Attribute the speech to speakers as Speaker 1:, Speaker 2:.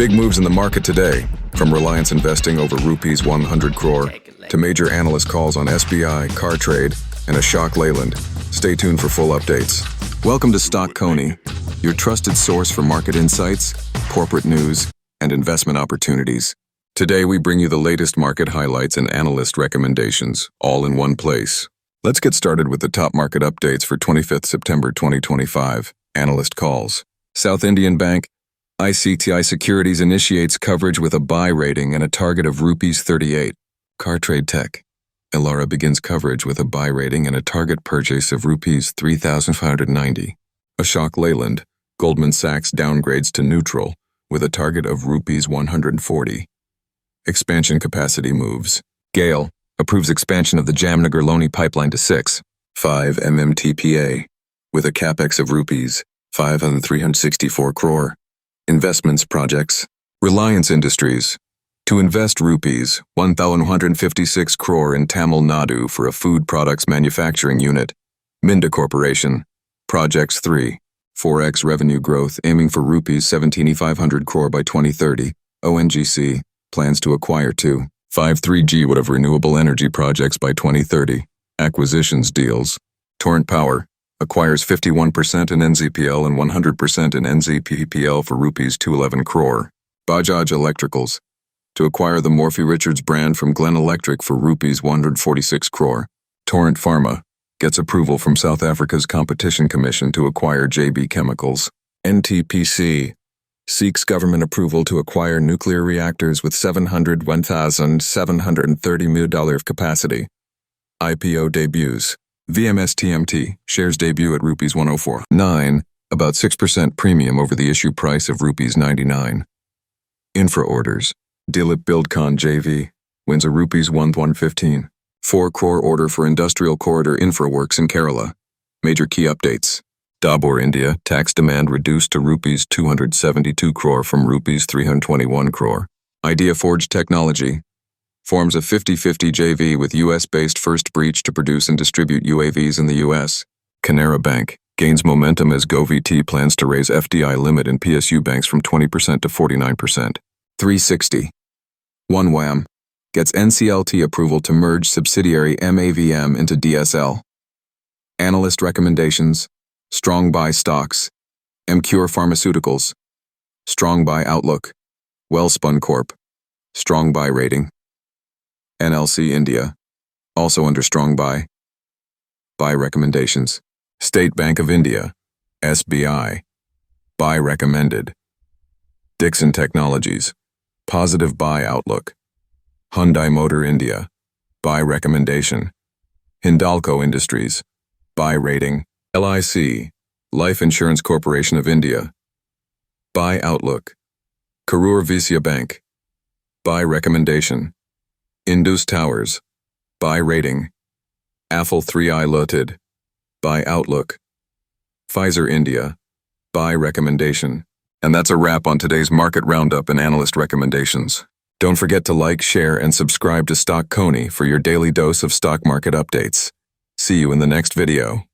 Speaker 1: Big moves in the market today, from Reliance investing over rupees 100 crore to major analyst calls on SBI, CarTrade, and Ashok Leyland. Stay tuned for full updates. Welcome to Stock Coney, your trusted source for market insights, corporate news, and investment opportunities. Today we bring you the latest market highlights and analyst recommendations, all in one place. Let's get started with the top market updates for 25th September 2025. Analyst calls. South Indian Bank, ICTI Securities initiates coverage with a buy rating and a target of rupees 38. CarTrade Tech. Elara begins coverage with a buy rating and a target purchase of rupees 3,590. Ashok Leyland, Goldman Sachs downgrades to neutral with a target of rupees 140. Expansion capacity moves. GAIL approves expansion of the Jamnagar-Loni pipeline to 6.5 MMTPA with a capex of rupees 5,364 crore. Investments projects. Reliance Industries to invest rupees 1,156 crore in Tamil Nadu for a food products manufacturing unit. Minda Corporation projects 3.4x revenue growth aiming for rupees 17,500 crore by 2030. ONGC plans to acquire 2.53 GW of renewable energy projects by 2030. Acquisitions deals. Torrent Power acquires 51% in NZPL and 100% in NZPPL for rupees 211 crore. Bajaj Electricals to acquire the Morphy Richards brand from Glen Electric for rupees 146 crore. Torrent Pharma gets approval from South Africa's Competition Commission to acquire JB Chemicals. NTPC seeks government approval to acquire nuclear reactors with $1,730 million of capacity. IPO debuts. VMS TMT shares debut at rupees 104.9, about 6% premium over the issue price of rupees 99. Infra orders. Dilip Buildcon JV wins a rupees 1,115. 4 crore order for industrial corridor infra works in Kerala. Major key updates. Dabur India tax demand reduced to rupees 272 crore from rupees 321 crore. Idea Forge Technology forms a 50-50 JV with US-based First Breach to produce and distribute UAVs in the US. Canara Bank gains momentum as GoVT plans to raise FDI limit in PSU banks from 20% to 49%. 360. OneWham gets NCLT approval to merge subsidiary MAVM into DSL. Analyst recommendations. Strong buy stocks. Emcure Pharmaceuticals. Strong buy outlook. Welspun Corp. Strong buy rating. NLC India, also under strong buy. Buy recommendations. State Bank of India, SBI, buy recommended. Dixon Technologies, positive buy outlook. Hyundai Motor India, buy recommendation. Hindalco Industries, buy rating. LIC, Life Insurance Corporation of India, buy outlook. Karur Vysya Bank, buy recommendation. Indus Towers, buy rating. Affle 3i Limited, buy outlook. Pfizer India, buy recommendation. And that's a wrap on today's market roundup and analyst recommendations. Don't forget to like, share, and subscribe to Stock Coney for your daily dose of stock market updates. See you in the next video.